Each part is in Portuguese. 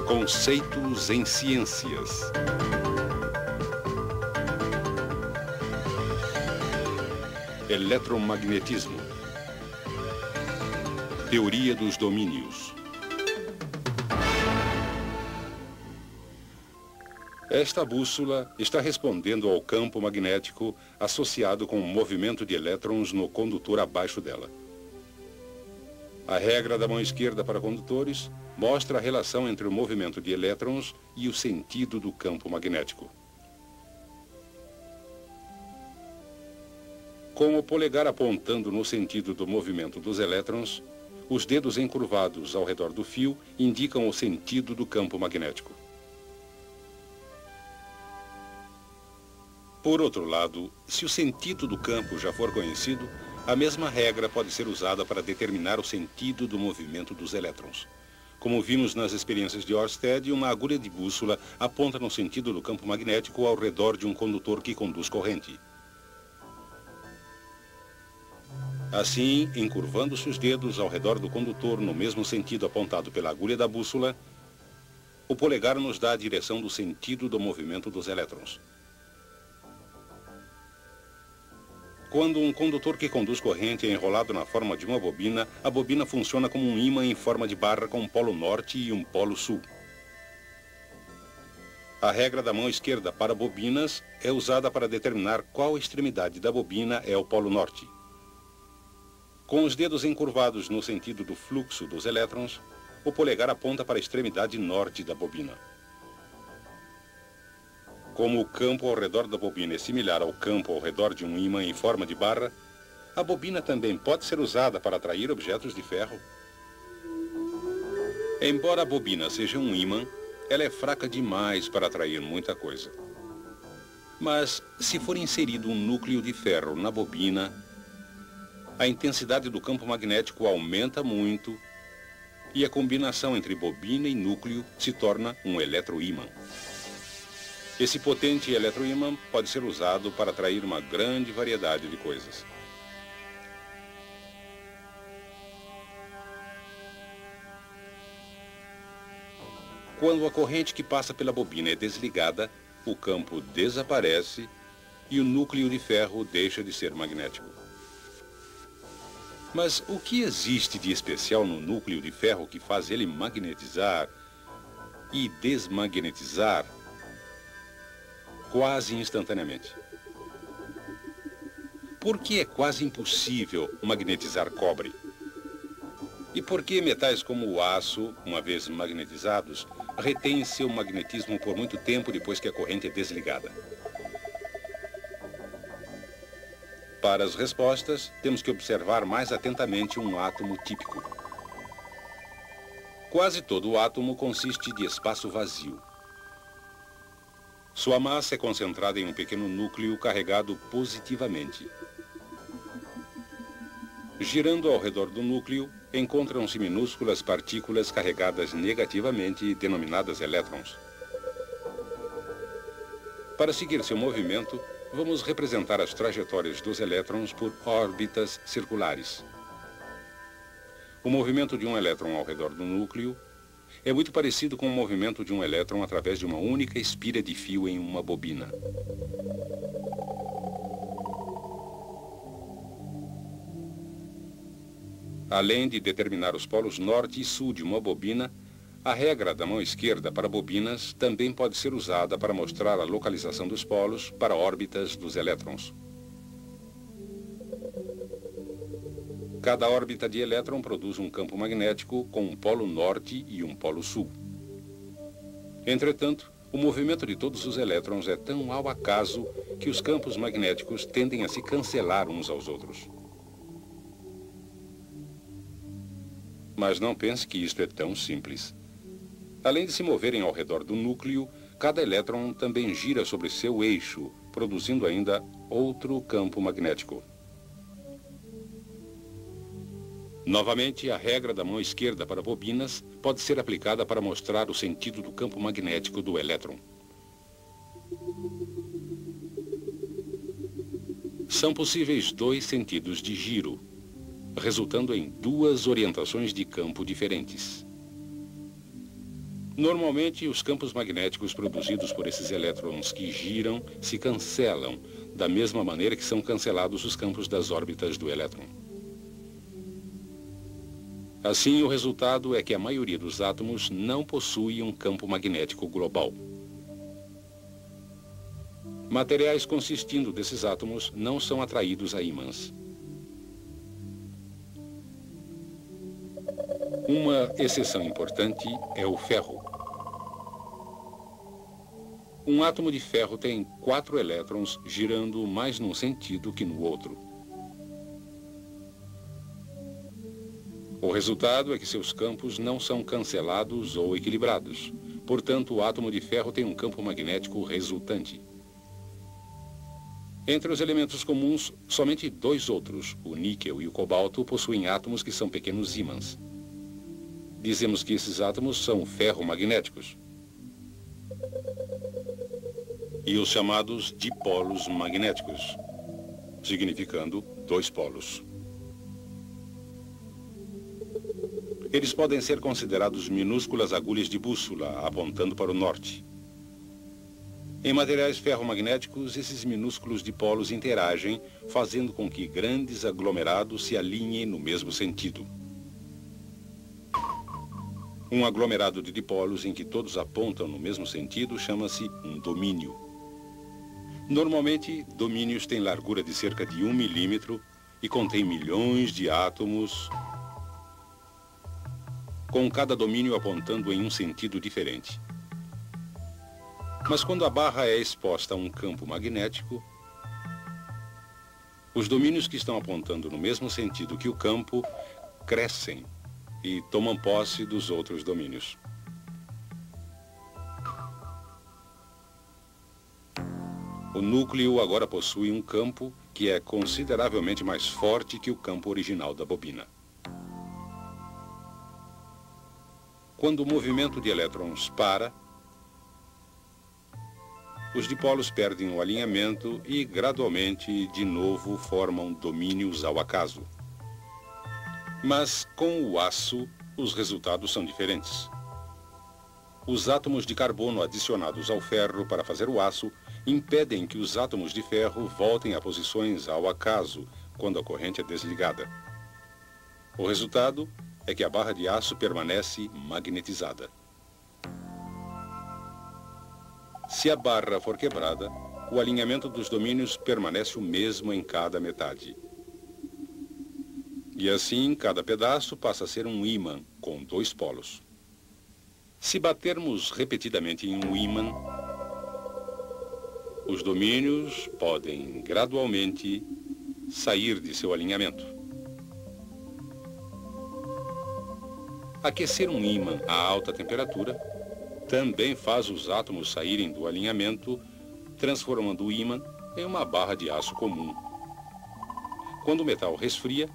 Conceitos em ciências. Eletromagnetismo. Teoria dos domínios. Esta bússola está respondendo ao campo magnético associado com o movimento de elétrons no condutor abaixo dela. A regra da mão esquerda para condutores mostra a relação entre o movimento de elétrons e o sentido do campo magnético. Com o polegar apontando no sentido do movimento dos elétrons, os dedos encurvados ao redor do fio indicam o sentido do campo magnético. Por outro lado, se o sentido do campo já for conhecido, a mesma regra pode ser usada para determinar o sentido do movimento dos elétrons. Como vimos nas experiências de Ørsted, uma agulha de bússola aponta no sentido do campo magnético ao redor de um condutor que conduz corrente. Assim, encurvando-se os dedos ao redor do condutor no mesmo sentido apontado pela agulha da bússola, o polegar nos dá a direção do sentido do movimento dos elétrons. Quando um condutor que conduz corrente é enrolado na forma de uma bobina, a bobina funciona como um ímã em forma de barra com um polo norte e um polo sul. A regra da mão esquerda para bobinas é usada para determinar qual extremidade da bobina é o polo norte. Com os dedos encurvados no sentido do fluxo dos elétrons, o polegar aponta para a extremidade norte da bobina. Como o campo ao redor da bobina é similar ao campo ao redor de um ímã em forma de barra, a bobina também pode ser usada para atrair objetos de ferro. Embora a bobina seja um ímã, ela é fraca demais para atrair muita coisa. Mas, se for inserido um núcleo de ferro na bobina, a intensidade do campo magnético aumenta muito e a combinação entre bobina e núcleo se torna um eletroímã. Esse potente eletroímã pode ser usado para atrair uma grande variedade de coisas. Quando a corrente que passa pela bobina é desligada, o campo desaparece e o núcleo de ferro deixa de ser magnético. Mas o que existe de especial no núcleo de ferro que faz ele magnetizar e desmagnetizar quase instantaneamente? Por que é quase impossível magnetizar cobre? E por que metais como o aço, uma vez magnetizados, retêm seu magnetismo por muito tempo depois que a corrente é desligada? Para as respostas, temos que observar mais atentamente um átomo típico. Quase todo o átomo consiste de espaço vazio. Sua massa é concentrada em um pequeno núcleo carregado positivamente. Girando ao redor do núcleo, encontram-se minúsculas partículas carregadas negativamente, denominadas elétrons. Para seguir seu movimento, vamos representar as trajetórias dos elétrons por órbitas circulares. O movimento de um elétron ao redor do núcleo é muito parecido com o movimento de um elétron através de uma única espira de fio em uma bobina. Além de determinar os polos norte e sul de uma bobina, a regra da mão esquerda para bobinas também pode ser usada para mostrar a localização dos polos para órbitas dos elétrons. Cada órbita de elétron produz um campo magnético com um polo norte e um polo sul. Entretanto, o movimento de todos os elétrons é tão ao acaso que os campos magnéticos tendem a se cancelar uns aos outros. Mas não pense que isto é tão simples. Além de se moverem ao redor do núcleo, cada elétron também gira sobre seu eixo, produzindo ainda outro campo magnético. Novamente, a regra da mão esquerda para bobinas pode ser aplicada para mostrar o sentido do campo magnético do elétron. São possíveis dois sentidos de giro, resultando em duas orientações de campo diferentes. Normalmente, os campos magnéticos produzidos por esses elétrons que giram se cancelam, da mesma maneira que são cancelados os campos das órbitas do elétron. Assim, o resultado é que a maioria dos átomos não possui um campo magnético global. Materiais consistindo desses átomos não são atraídos a ímãs. Uma exceção importante é o ferro. Um átomo de ferro tem 4 elétrons girando mais num sentido que no outro. O resultado é que seus campos não são cancelados ou equilibrados. Portanto, o átomo de ferro tem um campo magnético resultante. Entre os elementos comuns, somente 2 outros, o níquel e o cobalto, possuem átomos que são pequenos ímãs. Dizemos que esses átomos são ferromagnéticos. E os chamados dipolos magnéticos, significando 2 polos. Eles podem ser considerados minúsculas agulhas de bússola, apontando para o norte. Em materiais ferromagnéticos, esses minúsculos dipolos interagem, fazendo com que grandes aglomerados se alinhem no mesmo sentido. Um aglomerado de dipolos em que todos apontam no mesmo sentido chama-se um domínio. Normalmente, domínios têm largura de cerca de 1 milímetro e contêm milhões de átomos, com cada domínio apontando em um sentido diferente. Mas quando a barra é exposta a um campo magnético, os domínios que estão apontando no mesmo sentido que o campo crescem e tomam posse dos outros domínios. O núcleo agora possui um campo que é consideravelmente mais forte que o campo original da bobina. Quando o movimento de elétrons para, os dipolos perdem o alinhamento e, gradualmente, de novo formam domínios ao acaso. Mas, com o aço, os resultados são diferentes. Os átomos de carbono adicionados ao ferro para fazer o aço impedem que os átomos de ferro voltem a posições ao acaso quando a corrente é desligada. O resultado é que a barra de aço permanece magnetizada. Se a barra for quebrada, o alinhamento dos domínios permanece o mesmo em cada metade. E assim, cada pedaço passa a ser um ímã com 2 polos. Se batermos repetidamente em um ímã, os domínios podem gradualmente sair de seu alinhamento. Aquecer um ímã a alta temperatura também faz os átomos saírem do alinhamento, transformando o ímã em uma barra de aço comum. Quando o metal resfria,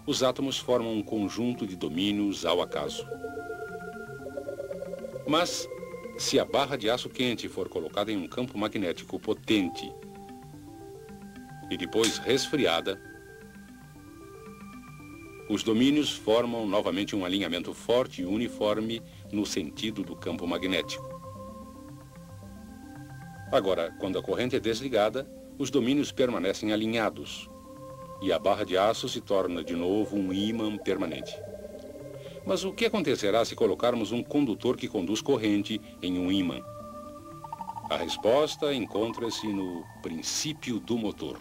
os átomos formam um conjunto de domínios ao acaso. Mas, se a barra de aço quente for colocada em um campo magnético potente e depois resfriada, os domínios formam novamente um alinhamento forte e uniforme no sentido do campo magnético. Agora, quando a corrente é desligada, os domínios permanecem alinhados e a barra de aço se torna de novo um ímã permanente. Mas o que acontecerá se colocarmos um condutor que conduz corrente em um ímã? A resposta encontra-se no princípio do motor.